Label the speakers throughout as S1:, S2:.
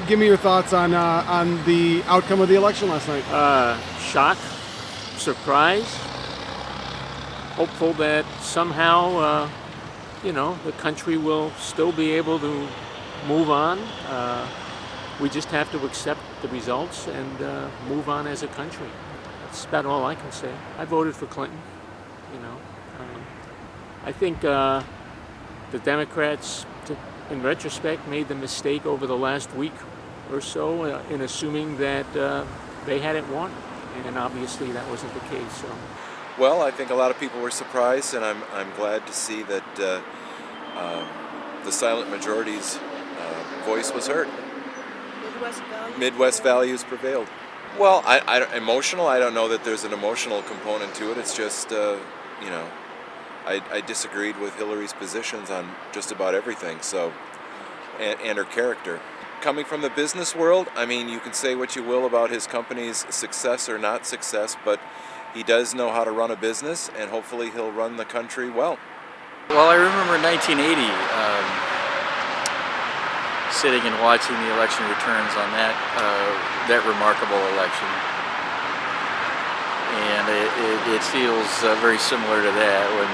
S1: give me your thoughts on the outcome of the election last night.
S2: Shock, surprise, hopeful that somehow, the country will still be able to move on. We just have to accept the results and move on as a country. That's about all I can say. I voted for Clinton, I think the Democrats, in retrospect, made the mistake over the last week or so in assuming that they had it won, and obviously that wasn't the case. So.
S3: Well, I think a lot of people were surprised, and I'm glad to see that the silent majority's voice was heard. Midwest values prevailed. Well, emotional. I don't know that there's an emotional component to it. It's just, I disagreed with Hillary's positions on just about everything. So, and her character. Coming from the business world, I mean, you can say what you will about his company's success or not success, but he does know how to run a business, and hopefully he'll run the country well.
S4: Well, I remember in 1980 sitting and watching the election returns on that remarkable election, and it feels very similar to that when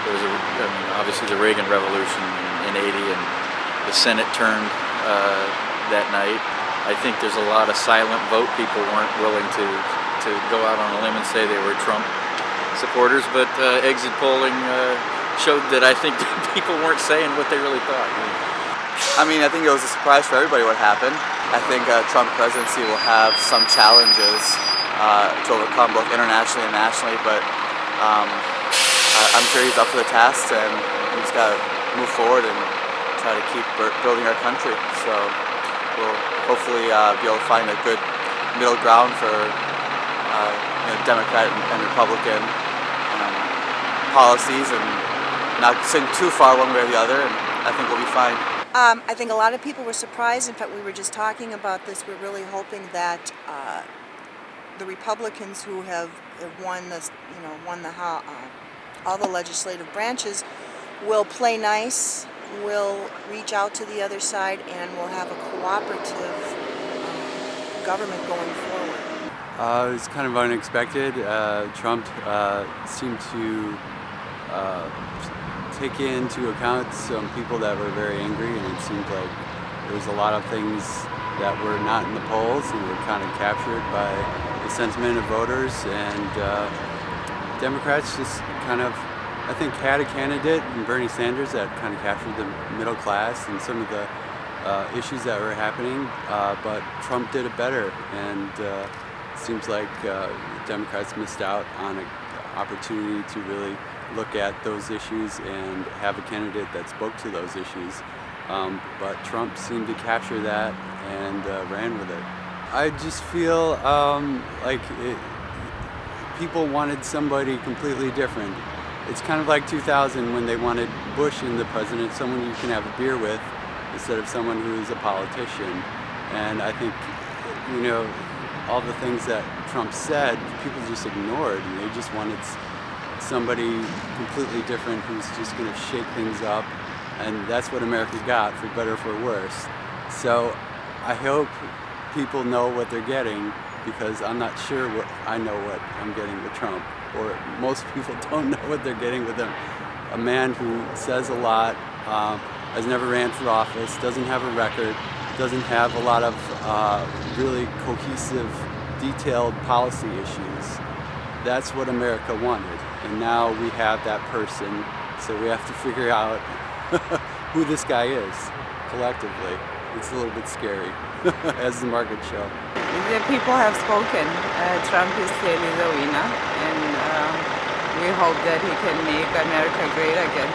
S4: there was obviously the Reagan Revolution in '80, and the Senate turned that night. I think there's a lot of silent vote. People weren't willing to go out on a limb and say they were Trump supporters, but exit polling showed that I think people weren't saying what they really thought.
S5: I mean, I think it was a surprise for everybody what happened. I think Trump presidency will have some challenges to overcome both internationally and nationally, but I'm sure he's up for the task, and he's got to move forward and try to keep building our country. So we'll hopefully be able to find a good middle ground for Democrat and Republican policies, and not swing too far one way or the other, and I think we'll be fine.
S6: I think a lot of people were surprised. In fact, we were just talking about this. We're really hoping that the Republicans who have won this, won all the legislative branches, will play nice, will reach out to the other side, and will have a cooperative government going forward.
S7: It was kind of unexpected. Trump seemed to take into account some people that were very angry, and it seemed like there was a lot of things that were not in the polls and were kind of captured by the sentiment of voters, and Democrats just kind of, I think, had a candidate in Bernie Sanders that kind of captured the middle class and some of the issues that were happening, but Trump did it better, and it seems like Democrats missed out on an opportunity to really look at those issues and have a candidate that spoke to those issues. But Trump seemed to capture that and ran with it. I just feel like people wanted somebody completely different. It's kind of like 2000 when they wanted Bush in the president, someone you can have a beer with instead of someone who's a politician. And I think, all the things that Trump said, people just ignored, and they just wanted somebody completely different who's just going to shake things up, and that's what America got, for better or for worse. So I hope people know what they're getting, because I'm not sure I know what I'm getting with Trump, or most people don't know what they're getting with him. A man who says a lot, has never ran for office, doesn't have a record, doesn't have a lot of really cohesive, detailed policy issues. That's what America wanted, and now we have that person, so we have to figure out who this guy is collectively. It's a little bit scary, as the market show.
S8: The people have spoken. Trump is clearly the winner, and we hope that he can make America great again.